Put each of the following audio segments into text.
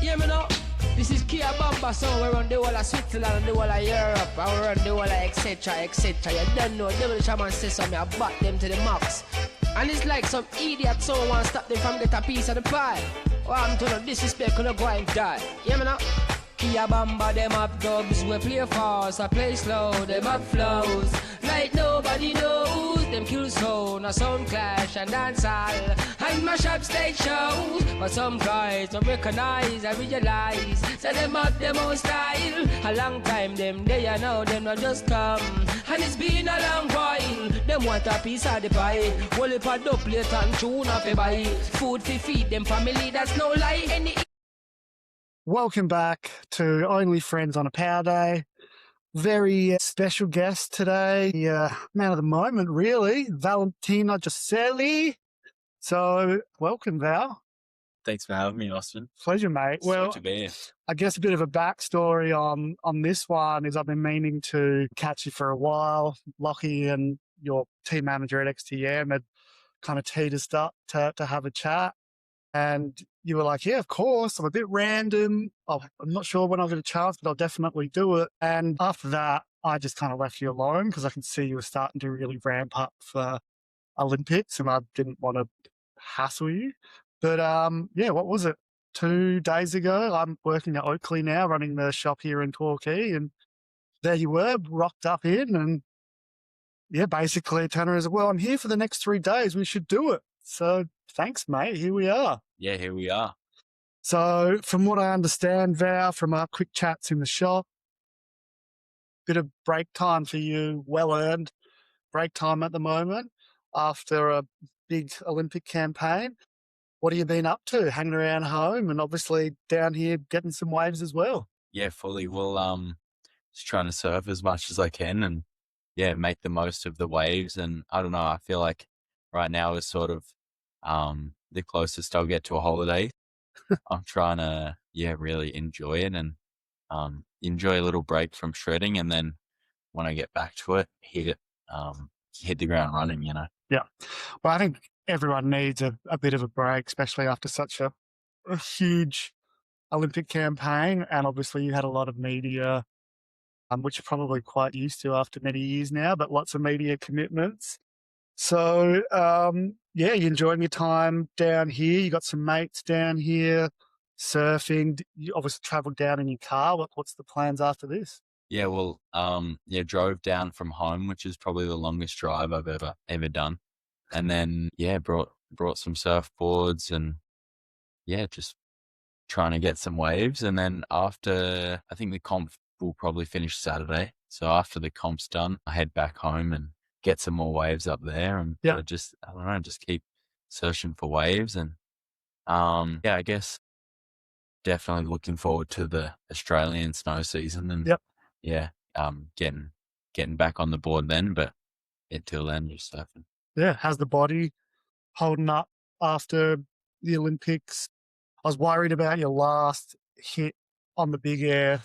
Yeah, me know. This is Kia Bamba, so we run the whole of Switzerland and the whole of Europe, and we run the whole of etc, etc. You don't know, devil shaman says something, I back them to the max. And it's like some idiot someone want to stop them from get a piece of the pie. Oh, I'm to no disrespect, gonna go and die. Yeah, me know. Kia Bamba, them up dubs, we play fast, I play slow, them up flows. Like nobody knows, them kill soul, a sound clash and dance all. And mash up stage shows, but some guys don't recognize, I realize. So them up them own style, a long time them they are now, them not just come. And it's been a long while, them want a piece of the pie. Well if I double it and tune off a buy. Food to feed them family, that's no lie. Any Welcome back to Only Friends on a Power Day. Very special guest today, man of the moment, really, Valentino Guseli. So, welcome, Val. Thanks for having me, Austin. Pleasure, mate. Well, good to be here. I guess a bit of a backstory on this one is I've been meaning to catch you for a while. Lockie and your team manager at XTM had kind of teed us up to have a chat. And you were like, yeah, of course. I'm a bit random. I'm not sure when I'll get a chance, but I'll definitely do it. And after that, I just kind of left you alone because I could see you were starting to really ramp up for Olympics and I didn't want to hassle you. But yeah, what was it? 2 days ago, I'm working at Oakley now, running the shop here in Torquay. And there you were, rocked up in. And yeah, basically, Tanner is, well, I'm here for the next 3 days. We should do it. So thanks, mate. Here we are. Yeah, here we are. So from what I understand, Val, from our quick chats in the shop, bit of break time for you, well-earned break time at the moment after a big Olympic campaign. What have you been up to? Hanging around home and obviously down here getting some waves as well. Yeah, fully. Well, just trying to surf as much as I can and yeah, make the most of the waves. And I don't know, I feel like right now is sort of the closest I'll get to a holiday. I'm trying to, really enjoy it and enjoy a little break from shredding. And then when I get back to it, hit the ground running, you know? Yeah. Well, I think everyone needs a bit of a break, especially after such a huge Olympic campaign. And obviously you had a lot of media, which you're probably quite used to after many years now, but lots of media commitments. So, yeah, you're enjoying your time down here. You got some mates down here surfing. You obviously traveled down in your car. What's the plans after this? Yeah, well, drove down from home, which is probably the longest drive I've ever done. And then, brought some surfboards and just trying to get some waves. And then after, I think the comp will probably finish Saturday. So after the comp's done, I head back home and get some more waves up there and just keep searching for waves. And I guess definitely looking forward to the Australian snow season and getting back on the board then, but until then just surfing. Yeah, how's the body holding up after the Olympics? I was worried about your last hit on the big air.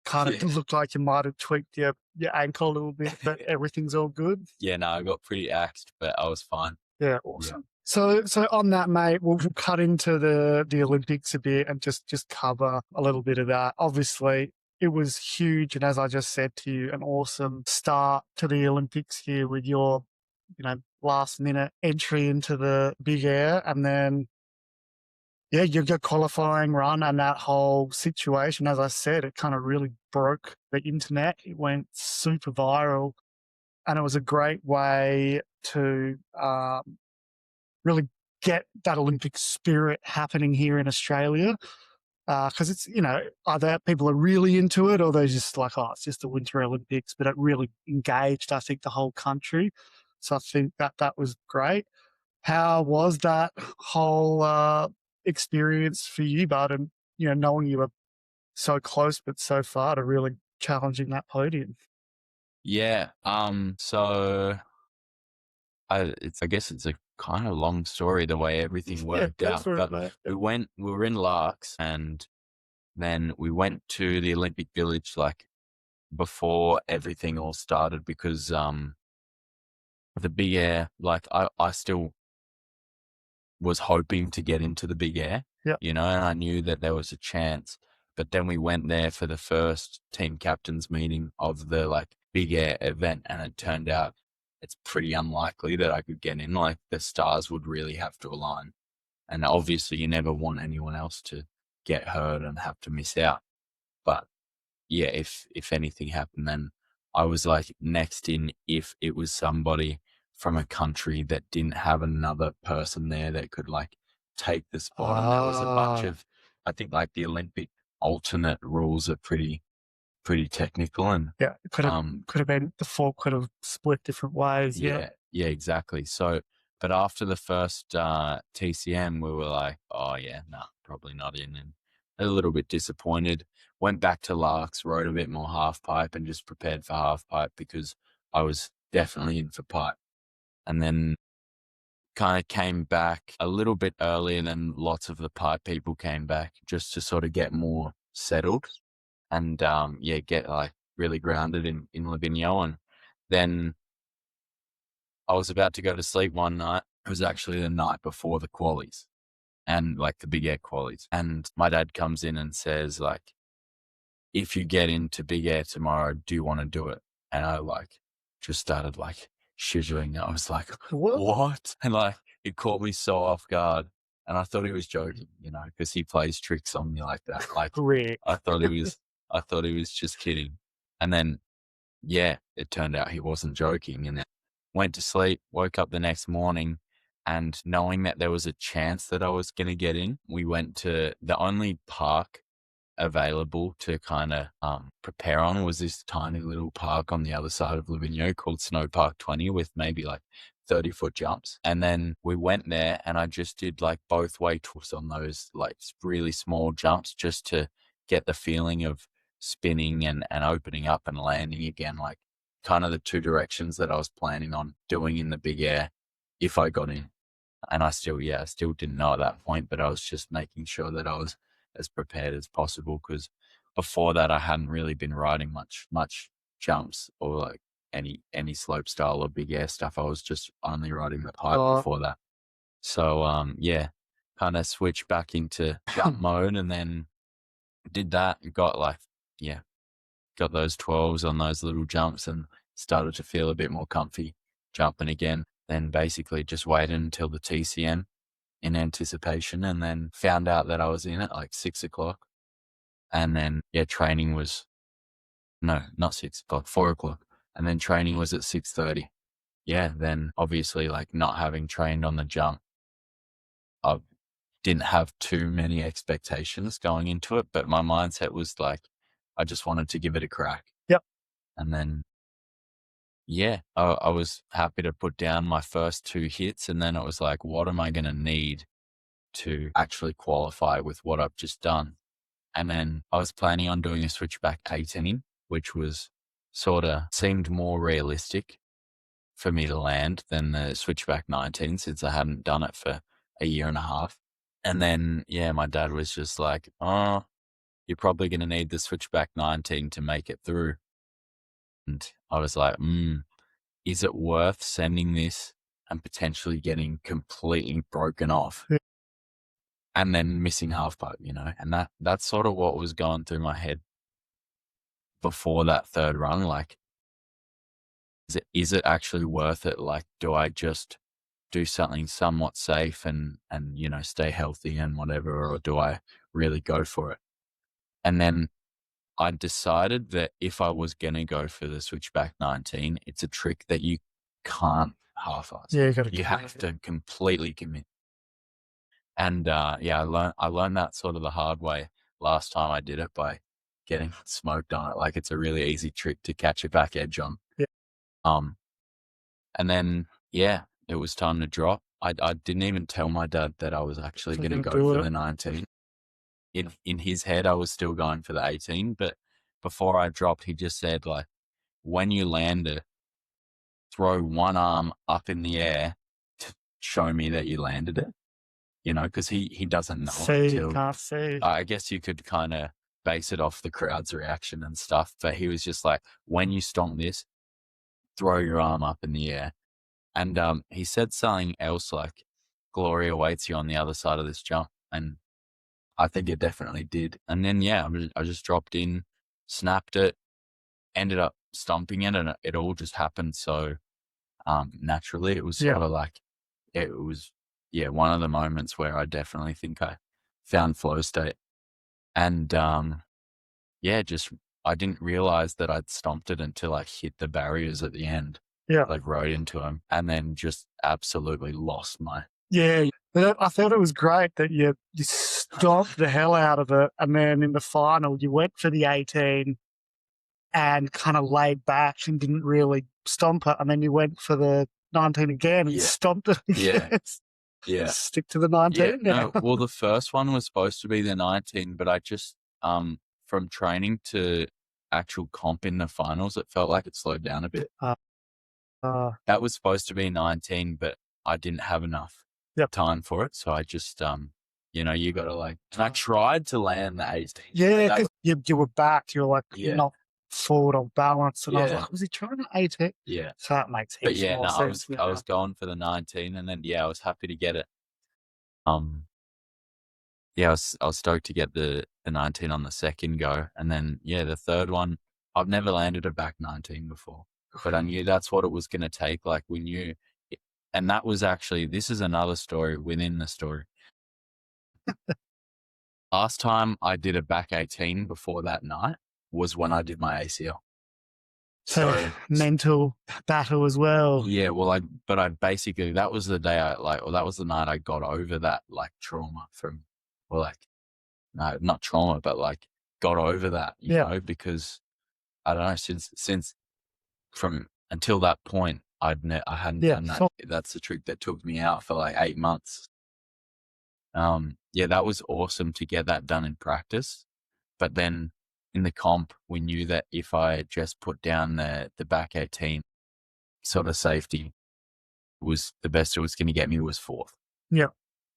Kind of looked like you might have tweaked your ankle a little bit, but everything's all good. Yeah, no, I got pretty axed, but I was fine. Yeah, awesome. Yeah. So on that, mate, we'll cut into the Olympics a bit and just cover a little bit of that. Obviously, it was huge, and as I just said to you, an awesome start to the Olympics here with your, last minute entry into the big air, and then your qualifying run and that whole situation, as I said, it kind of really broke the internet. It went super viral and it was a great way to really get that Olympic spirit happening here in Australia. Because it's, either people are really into it or they're just like, oh, it's just the Winter Olympics, but it really engaged, I think, the whole country. So I think that was great. How was that whole experience for you, bud, and knowing you were so close but so far to really challenging that podium? So I guess it's a kind of long story the way everything worked out. But we were in Larks and then we went to the Olympic Village like before everything all started because the big air, like I still was hoping to get into the big air. Yep. you know, and I knew that there was a chance. But then we went there for the first team captains meeting of the like big air event, and it turned out it's pretty unlikely that I could get in. Like the stars would really have to align. And obviously you never want anyone else to get hurt and have to miss out. But yeah, if anything happened, then I was like next in if it was somebody from a country that didn't have another person there that could like take the spot. And there was a bunch of, I think like the Olympic alternate rules are pretty technical, and Yeah, it could have been the four could have split different ways. Yeah. yeah, exactly. So, but after the first TCM, we were like, oh yeah, no, probably not in, and a little bit disappointed. Went back to Larks, rode a bit more half pipe, and just prepared for half pipe because I was definitely in for pipe. And then kind of came back a little bit earlier than lots of the pipe people came back, just to sort of get more settled and yeah, get like really grounded in Livigno. And then I was about to go to sleep one night. It was actually the night before the qualies and like the big air qualies. And my dad comes in and says like, if you get into big air tomorrow, do you want to do it? And I like just started like shivering. I was like, what? And like, it caught me so off guard. And I thought he was joking, you know, because he plays tricks on me like that. Like Great. I thought he was just kidding. And then, yeah, it turned out he wasn't joking. And then went to sleep, woke up the next morning, and knowing that there was a chance that I was going to get in, we went to the only park available to kind of prepare on was this tiny little park on the other side of Livigno called Snow Park 20 with maybe like 30-foot jumps. And then we went there and I just did like both way twists on those like really small jumps just to get the feeling of spinning and opening up and landing again, like kind of the two directions that I was planning on doing in the big air if I got in. And I still didn't know at that point, but I was just making sure that I was as prepared as possible, because before that I hadn't really been riding much jumps or like any slope style or big air stuff. I was just only riding the pipe before that. So yeah, kind of switched back into jump mode, and then did that and got those 12s on those little jumps and started to feel a bit more comfy jumping again. Then basically just waited until the TCM in anticipation, and then found out that I was in at like 6 o'clock. And then, yeah, training was, no, not 6 o'clock, 4 o'clock. And then training was at 6:30. Yeah. Then obviously like not having trained on the jump, I didn't have too many expectations going into it, but my mindset was like, I just wanted to give it a crack. Yep. And then, yeah, I was happy to put down my first 2 hits. And then it was like, what am I going to need to actually qualify with what I've just done? And then I was planning on doing a switchback 18, which was sort of seemed more realistic for me to land than the switchback 19, since I hadn't done it for a year and a half. And then, yeah, my dad was just like, oh, you're probably going to need the switchback 19 to make it through. And I was like, is it worth sending this and potentially getting completely broken off and then missing half pipe, you know? And that's sort of what was going through my head before that third run. Like, is it actually worth it? Like, do I just do something somewhat safe and, you know, stay healthy and whatever, or do I really go for it? And then I decided that if I was going to go for the switchback 19, it's a trick that you can't half-ass. Yeah, you have to completely commit. And yeah, I learned that sort of the hard way last time I did it by getting smoked on it. Like, it's a really easy trick to catch a back edge on. Yeah. And then, yeah, it was time to drop. I didn't even tell my dad that I was actually going to go for the 19. In his head, I was still going for the 18, but before I dropped, he just said, like, when you land it, throw one arm up in the air to show me that you landed it, you know, because he doesn't know. Can't see. I guess you could kind of base it off the crowd's reaction and stuff, but he was just like, when you stomp this, throw your arm up in the air. And he said something else like, glory awaits you on the other side of this jump. And I think it definitely did. And then, yeah, I just dropped in, snapped it, ended up stomping it, and it all just happened so naturally. It was sort of like, it was, one of the moments where I definitely think I found flow state. And just I didn't realize that I'd stomped it until I hit the barriers at the end. Yeah. Like rode into them and then just absolutely lost my. Yeah. But I thought it was great that you stomped the hell out of it. And then in the final, you went for the 18 and kind of laid back and didn't really stomp it. And then you went for the 19 again and stomped it again. Yeah. Stick to the 19 now. No, well, the first one was supposed to be the 19, but I just, from training to actual comp in the finals, it felt like it slowed down a bit. That was supposed to be 19, but I didn't have enough time for it. So I just, you got to like, and I tried to land the 18. Yeah, because you were back. You were like, not forward on balance. And I was like, was he trying to 18? Yeah. So that makes heaps more sense. I was going for the 19 and then, I was happy to get it. I was stoked to get the 19 on the second go. And then, the third one, I've never landed a back 19 before, but I knew that's what it was going to take. Like we knew, and that was actually, this is another story within the story. Last time I did a back 18 before that night was when I did my ACL. So mental battle as well. Yeah, well, I basically, that was the day that was the night I got over that like trauma from, no, not trauma, but like got over that, you know, because I don't know, since from until that point, I hadn't done that. That's the trick that took me out for like 8 months. That was awesome to get that done in practice. But then in the comp, we knew that if I just put down the back 18 sort of safety was the best it was going to get me was fourth. Yeah.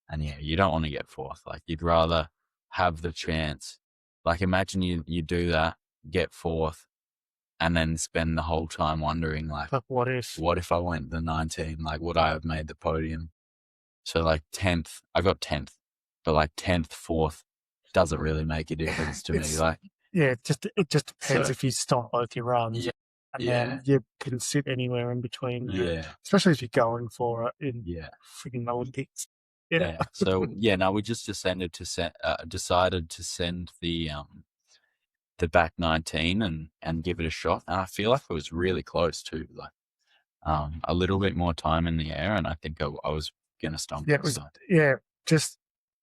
And you don't want to get fourth. Like you'd rather have the chance. Like imagine you do that, get fourth, and then spend the whole time wondering like what if I went the 19? Like would I have made the podium? So like 10th, I got 10th, but like 10th, 4th doesn't really make a difference to me. Like it just depends if you stop both your runs. And then you can sit anywhere in between. Especially if you're going for it in freaking Olympics. So we just decided to send the back 19 and give it a shot. And I feel like it was really close too. Like a little bit more time in the air, and I think I was gonna stomp. Just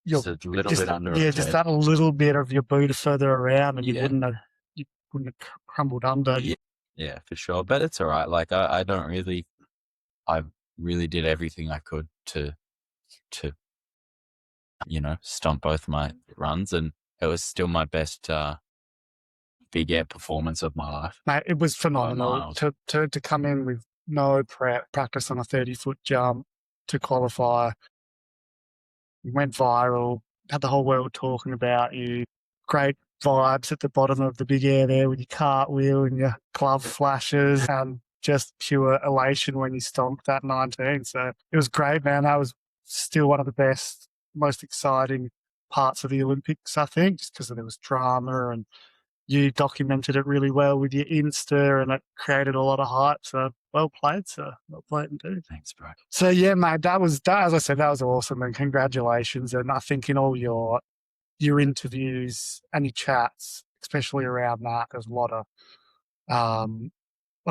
a little bit under. Just that a little bit of your boot further around, and you wouldn't have crumbled under. Yeah, for sure. But it's all right. Like I really did everything I could to stomp both my runs, and it was still my best big air performance of my life. Mate, it was phenomenal to come in with no practice on a 30-foot jump to qualify. You went viral, had the whole world talking about you. Great vibes at the bottom of the big air there with your cartwheel and your glove flashes, and just pure elation when you stomped that 19. So it was great, man. That was still one of the best, most exciting parts of the Olympics, I think, just because there was drama and you documented it really well with your Insta and it created a lot of hype. So well played, sir. Well played indeed. Thanks, bro. So yeah, mate, that was, as I said, that was awesome, and congratulations. And I think in all your interviews and your chats, especially around that, there's a lot of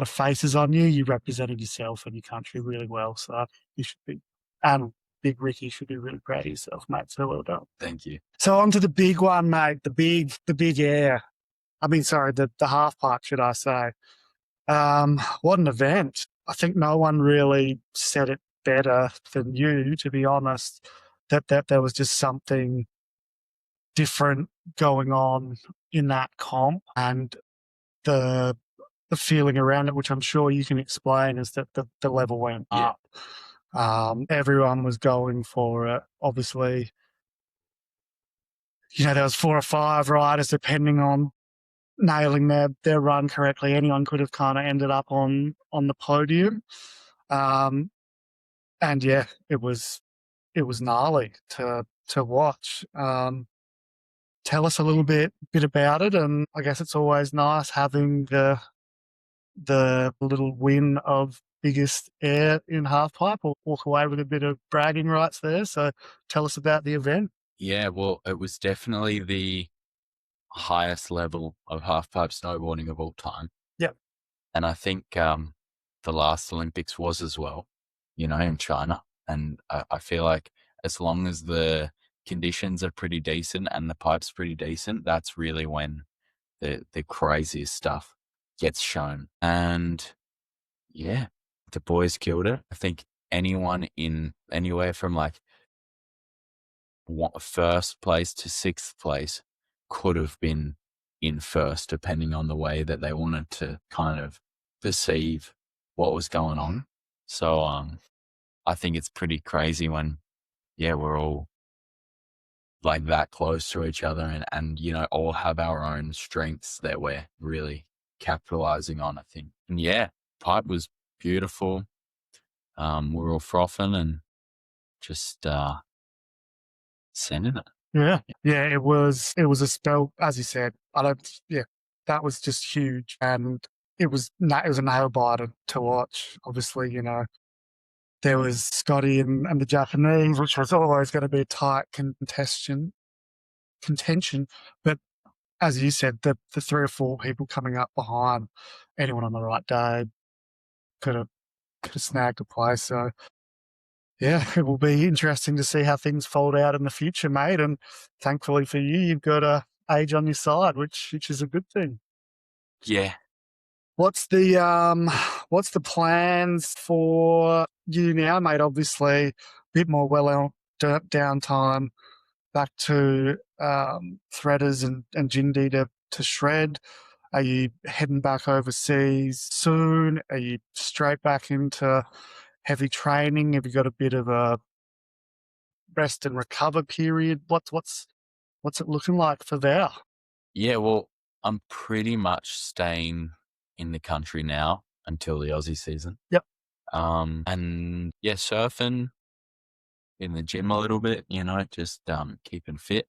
faces on you. You represented yourself and your country really well. So you should be, and Big Ricky should be really proud of yourself, mate. So well done. Thank you. So on to the big one, mate. The big air. I mean, sorry, the half pipe, should I say. What an event. I think no one really said it better than you, to be honest, that there was just something different going on in that comp, and the feeling around it, which I'm sure you can explain, is that the level went up. Everyone was going for it. Obviously, there was 4 or 5 riders, depending on nailing their run correctly. Anyone could have kind of ended up on the podium. And it was gnarly to watch. tell us a little bit about it. And I guess it's always nice having the little win of biggest air in halfpipe, or walk away with a bit of bragging rights there. So tell us about the event. Yeah, well, it was definitely the highest level of halfpipe snowboarding of all time. Yep. And I think the last Olympics was as well, in China. And I feel like as long as the conditions are pretty decent and the pipe's pretty decent, that's really when the craziest stuff gets shown. And yeah, the boys killed it. I think anyone in anywhere from like first place to sixth place could have been in first, depending on the way that they wanted to kind of perceive what was going on. So I think it's pretty crazy when, we're all like that close to each other and all have our own strengths that we're really capitalizing on, I think. And pipe was beautiful. We're all frothing and just sending it. Yeah, it was a spell, as you said. That was just huge, and it was a nail biter to watch. Obviously, there was Scotty and the Japanese, which was always going to be a tight contention. But as you said, the 3 or 4 people coming up behind anyone on the right day could have snagged a place. So yeah, it will be interesting to see how things fold out in the future, mate. And thankfully for you, you've got age on your side, which is a good thing. Yeah. What's the plans for you now, mate? Obviously, a bit more downtime, back to threaders and Jindy to shred. Are you heading back overseas soon? Are you straight back into heavy training? Have you got a bit of a rest and recover period? What's it looking like for there? Yeah, well, I'm pretty much staying in the country now until the Aussie season. Yep. And surfing in the gym a little bit, just keeping fit.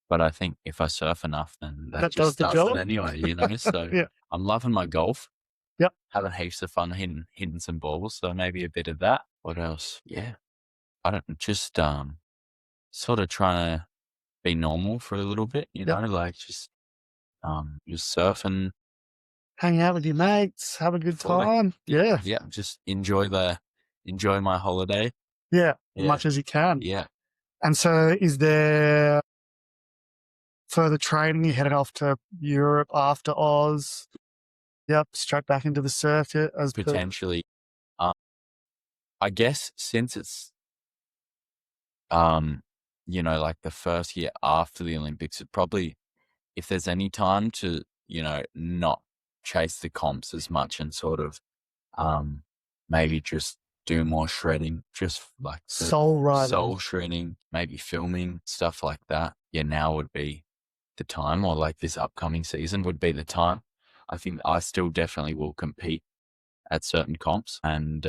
But I think if I surf enough, then that does just the does job. it anyway, So Yeah. I'm loving my golf. Yep. Having heaps of fun hitting some balls. So maybe a bit of that. What else? Yeah. I don't just sort of trying to be normal for a little bit, like just surfing, hang out with your mates, have a good Fully. time. Yeah. Just enjoy my holiday. Yeah, as much as you can. Yeah. And so is there further training? You headed off to Europe after Oz? Yep, straight back into the circuit as Potentially. I guess since it's like the first year after the Olympics, it probably, if there's any time to, not chase the comps as much and sort of maybe just do more shredding, just like soul shredding, maybe filming, stuff like that. Yeah, now would be the time, or like this upcoming season would be the time. I think I still definitely will compete at certain comps, and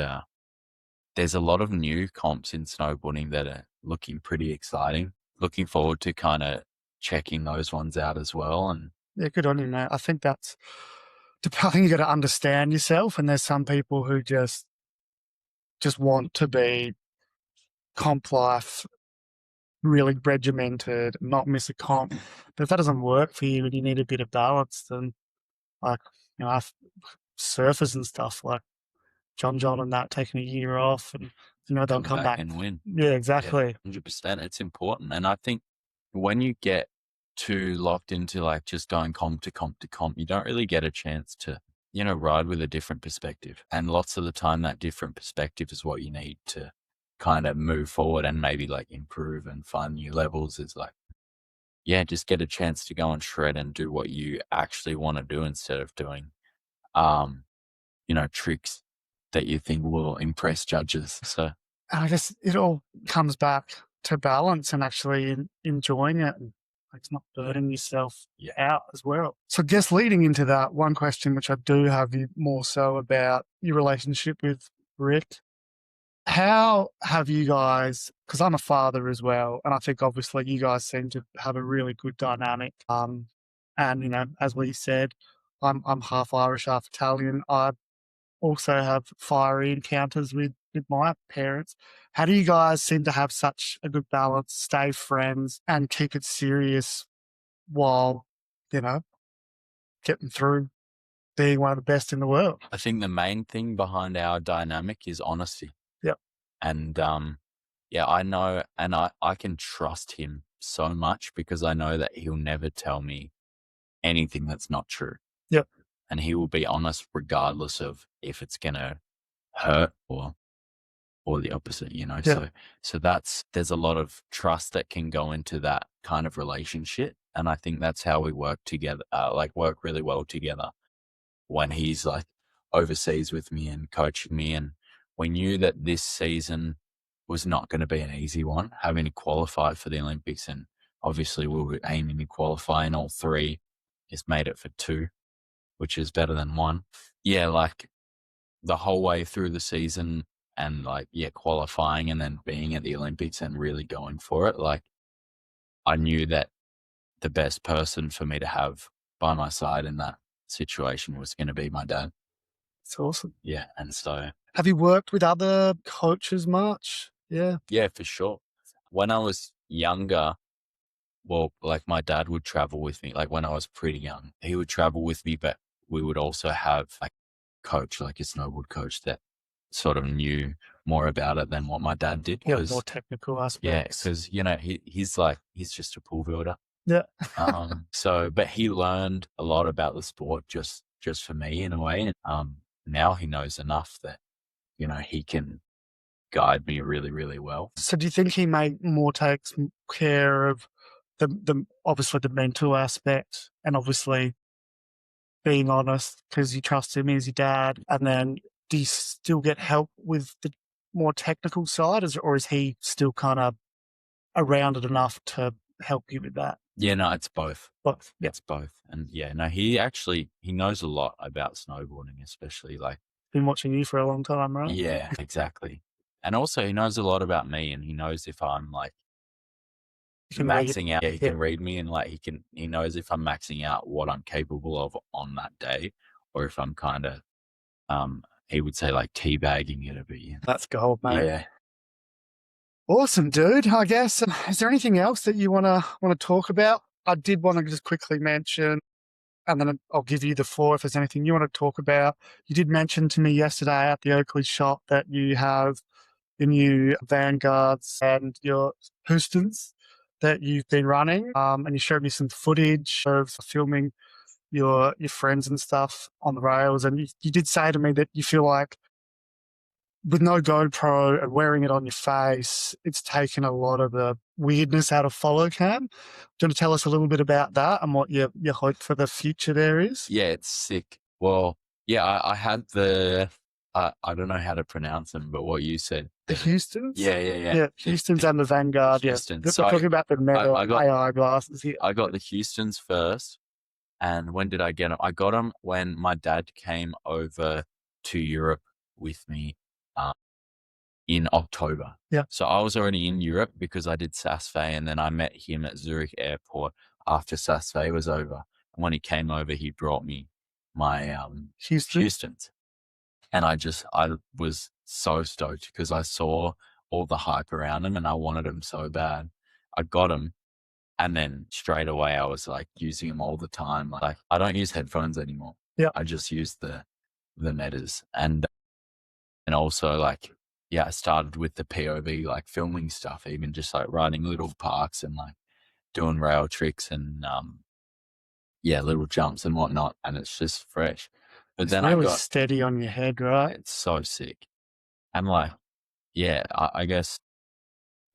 there's a lot of new comps in snowboarding that are looking pretty exciting. Looking forward to kind of checking those ones out as well. And yeah, good on you, mate. I think I think you got to understand yourself, and there's some people who just want to be comp life, really regimented, not miss a comp. But if that doesn't work for you and you need a bit of balance, then I've surfers and stuff like John and that taking a year off, and they'll come back and win. Yeah, exactly. 100%. It's important. And I think when you get too locked into like just going comp to comp to comp, you don't really get a chance to, ride with a different perspective. And lots of the time that different perspective is what you need to kind of move forward and maybe like improve and find new levels. Is like, just get a chance to go and shred and do what you actually want to do instead of doing, tricks that you think will impress judges. So I guess it all comes back to balance and actually enjoying it, and it's not burning yourself out as well. So I guess leading into that, one question which I do have you more so about your relationship with Rick. How have you guys, because I'm a father as well, and I think obviously you guys seem to have a really good dynamic. And, you know, as we said, I'm half Irish, half Italian. I also have fiery encounters with my parents. How do you guys seem to have such a good balance, stay friends, and keep it serious while, you know, getting through being one of the best in the world? I think the main thing behind our dynamic is honesty. Yep. And yeah, I know, and I can trust him so much because I know that he'll never tell me anything that's not true. Yep. And he will be honest regardless of if it's gonna hurt or the opposite, you know. Yeah. So there's a lot of trust that can go into that kind of relationship. And I think that's how we work together, work really well together when he's like overseas with me and coaching me. And we knew that this season was not going to be an easy one, having to qualify for the Olympics. And obviously we were aiming to qualify in all three. It's made it for 2, which is better than 1. Yeah, like the whole way through the season and qualifying and then being at the Olympics and really going for it. Like I knew that the best person for me to have by my side in that situation was going to be my dad. It's awesome. Yeah. And so, Have you worked with other coaches much? Yeah. yeah, for sure. When I was younger, well, like my dad would travel with me. Like when I was pretty young, he would travel with me, but we would also have like coach, like a snowboard coach that sort of knew more about it than what my dad did. Yeah, more technical aspects. Yeah, because you know he's just a pool builder. Yeah. But he learned a lot about the sport just for me in a way. And now he knows enough that you know he can guide me really, really well. So do you think he takes care of the obviously the mental aspect and obviously being honest because you trust him as your dad, and then do you still get help with the more technical side, or is he still kind of around it enough to help you with that? Yeah, no, it's both. Both. Yeah. It's both. And yeah, no, he knows a lot about snowboarding, especially like Been watching you for a long time, right? yeah, exactly. And also he knows a lot about me and he knows if I'm like maxing out. Yeah, he can read me and like he knows if I'm maxing out what I'm capable of on that day or if I'm kind of he would say like teabagging it a bit. You know? That's gold, mate. Yeah. Awesome, dude. I guess is there anything else that you want to talk about? I did want to just quickly mention, and then I'll give you the floor if there's anything you want to talk about. You did mention to me yesterday at the Oakley shop that you have the new Vanguards and your Houstons that you've been running, and you showed me some footage of filming your friends and stuff on the rails, and you did say to me that you feel like with no GoPro and wearing it on your face, it's taken a lot of the weirdness out of follow cam. Do you want to tell us a little bit about that and what your hope for the future there is? Yeah, it's sick. Well, yeah, I had the I don't know how to pronounce them, but what you said. The Houstons? Yeah. Houstons and the Vanguard. Houstons. Yeah. So we're talking about the metal AI glasses here. I got the Houstons first. And when did I get them? I got them when my dad came over to Europe with me in October. Yeah. So I was already in Europe because I did SASFE and then I met him at Zurich airport after SASFE was over. And when he came over, he brought me my Houstons. And I was so stoked because I saw all the hype around them and I wanted them so bad. I got them. And then straight away, I was like using them all the time. Like I don't use headphones anymore. Yeah. I just use the Metas. And also like, yeah, I started with the POV, like filming stuff, even just like riding little parks and like doing rail tricks and, little jumps and whatnot. And it's just fresh. But it's then really steady on your head, right? It's so sick. And like, yeah, I guess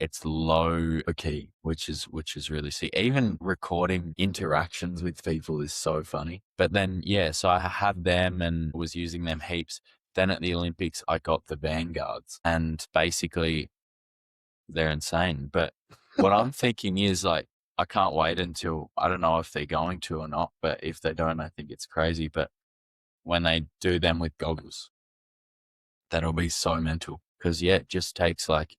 it's low key, which is really sick. Even recording interactions with people is so funny. But then, yeah, so I had them and was using them heaps. Then at the Olympics, I got the Vanguards and basically they're insane. But what I'm thinking is like, I can't wait until, I don't know if they're going to or not, but if they don't, I think it's crazy. But when they do them with goggles, that'll be so mental. Because it just takes like,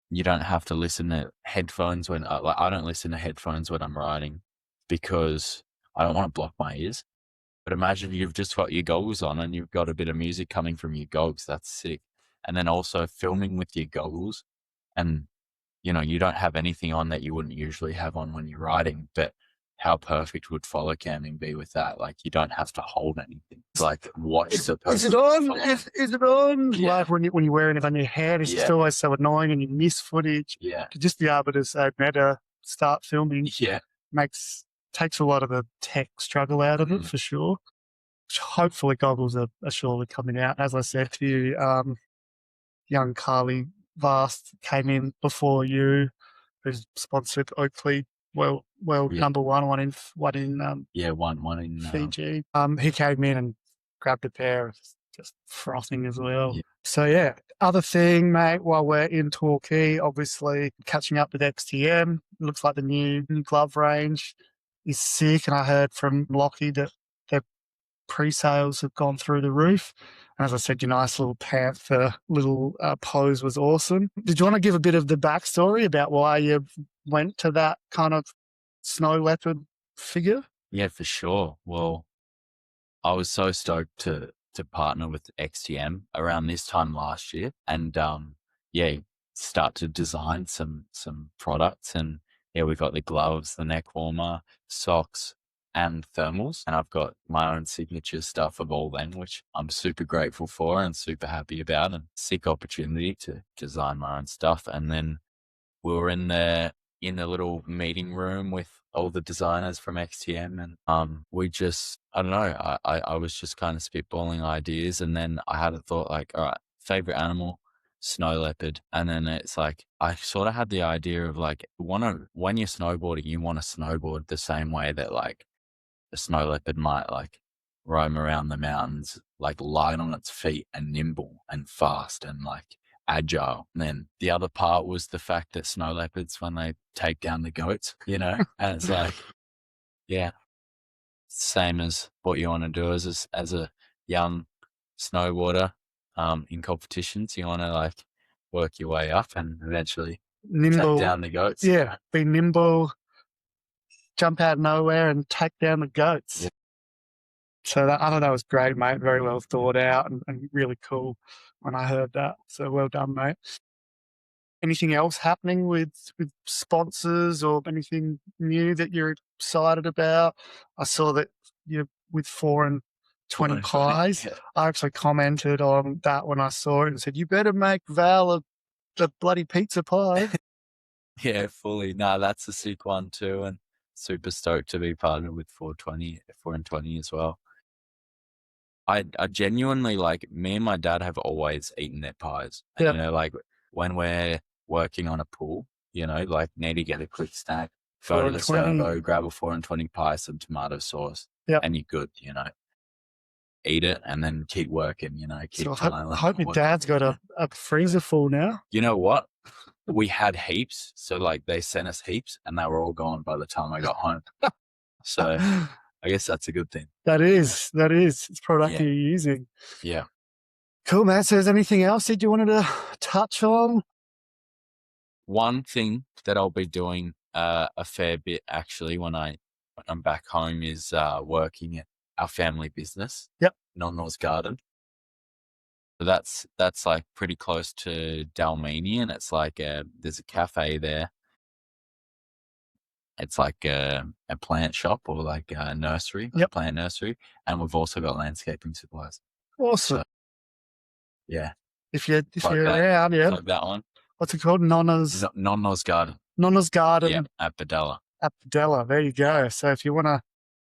you don't have to listen to headphones when I don't listen to headphones when I'm riding because I don't want to block my ears. But imagine you've just got your goggles on and you've got a bit of music coming from your goggles. That's sick. And then also filming with your goggles, and you don't have anything on that you wouldn't usually have on when you're riding. But how perfect would follow camming be with that? Like, you don't have to hold anything. It's like, watch the person. Is it on? Is it on? Yeah. Like when you're wearing it on your head, it's just always so annoying, and you miss footage. Yeah. To just be able to say, better start filming Yeah. takes a lot of the tech struggle out of it for sure. Hopefully goggles are surely coming out. As I said to you, young Carly Vast came in before you, who's sponsored Oakley. Well, number one in one in Fiji. He came in and grabbed a pair, just frothing as well. Yeah. So yeah, other thing, mate, while we're in Torquay, obviously catching up with XTM. Looks like the new glove range is sick, and I heard from Lockie that their pre-sales have gone through the roof. And as I said, your nice little panther little pose was awesome. Did you want to give a bit of the backstory about why you went to that kind of snow leopard figure? Yeah, for sure. Well, I was so stoked to partner with XTM around this time last year, and start to design some products. And we got the gloves, the neck warmer, socks, and thermals, and I've got my own signature stuff of all them, which I'm super grateful for and super happy about, and sick opportunity to design my own stuff. And then we were in the little meeting room with all the designers from XTM, and we just, I don't know, I was just kind of spitballing ideas, and then I had a thought like, all right, favorite animal, snow leopard. And then it's like, I sort of had the idea of like, when you're snowboarding, you want to snowboard the same way that like a snow leopard might like roam around the mountains, like light on its feet and nimble and fast and like agile. And then the other part was the fact that snow leopards, when they take down the goats, and it's like, yeah, same as what you want to do as a young snowboarder in competitions. You want to like work your way up and eventually Nimble, take down the goats. Yeah, be nimble, jump out of nowhere and take down the goats. Yeah. So I thought that was great, mate. Very well thought out and really cool when I heard that. So well done, mate. Anything else happening with sponsors or anything new that you're excited about? I saw that you're with 4 and 20 pies. Yeah. I actually commented on that when I saw it and said, you better make Val the bloody pizza pie. Yeah, fully. No, that's a sick one too. And super stoked to be partnered with 4 and 20 as well. I genuinely, like, me and my dad have always eaten their pies. Yeah. Like when we're working on a pool, like need to get a quick snack, 4 go to and the 20. servo, grab a 4 and 20 pie, some tomato sauce, Yeah. and you're good, eat it and then keep working, keep So piling. I hope your dad's got a freezer full now. You know what? We had heaps. So like they sent us heaps and they were all gone by the time I got home. So I guess that's a good thing. That is. It's product Yeah. you're using. Yeah. Cool, man. So is there anything else that you wanted to touch on? One thing that I'll be doing a fair bit actually when I'm back home is working at our family business. Yep. Nonno's Garden. So that's like pretty close to Dalmini, and it's like there's a cafe there. It's like a plant shop or like a nursery, Yep. a plant nursery, and we've also got landscaping supplies. Awesome. So, yeah. If you're Like that. around, yeah. Like that one. What's it called? Nonno's Nonno's Garden. Garden. Yeah, at Badella. At Padella. There you go. So if you want to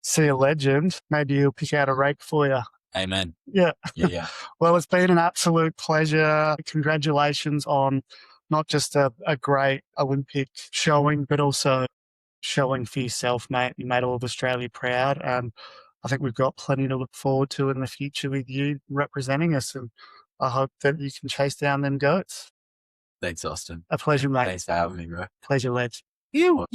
see a legend, maybe he'll pick out a rake for you. Amen. Yeah. Yeah. Well, it's been an absolute pleasure. Congratulations on not just a great Olympic showing, but also showing for yourself, mate. You made all of Australia proud. And I think we've got plenty to look forward to in the future with you representing us. And I hope that you can chase down them goats. Thanks, Austin. A pleasure, mate. Thanks for having me, bro. Pleasure, lads. You.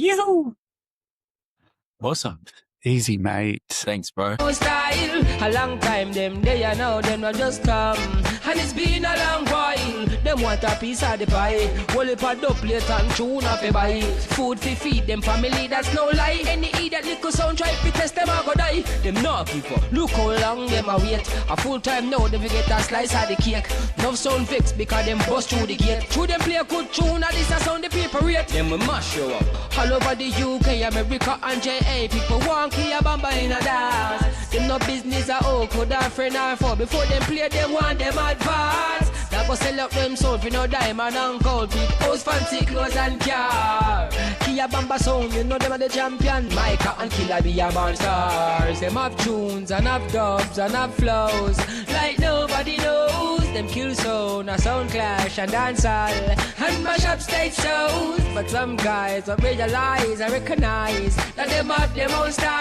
Awesome. Easy, mate. Thanks, bro. Style, a long time them they are now them not just come, and it's been a long while. Them want a piece of the pie, whole heap of doublet and tune off a buy. Food fi feed them family, that's no lie. Any idiot little sound try fi test them a go die. Them not give up. Look how long them a wait. A full time now they fi get a slice of the cake. No sound fix because them bust through the gate. Through them play a good tune, and this a sound the people rate. Them we mash you up. All over the UK, America and JA, people want Kia Bamba in a dance. Them no business a could a friend or foe. Before them play, them want them advance. That go sell up them soul for no diamond and gold. Big house, fancy clothes and car. Kia Bamba sound, you know them are the champion. Micah and Killer be a monsters. Them have tunes and have dubs and have flows like nobody knows. Them kill sound, a sound clash and dance all and mash up stage shows. But some guys don't realize, I recognize that them have them own style.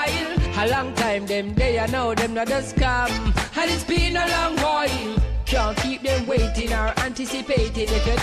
A long time them they are know them not just come, and it's been a long while. Can't keep them waiting or anticipating if you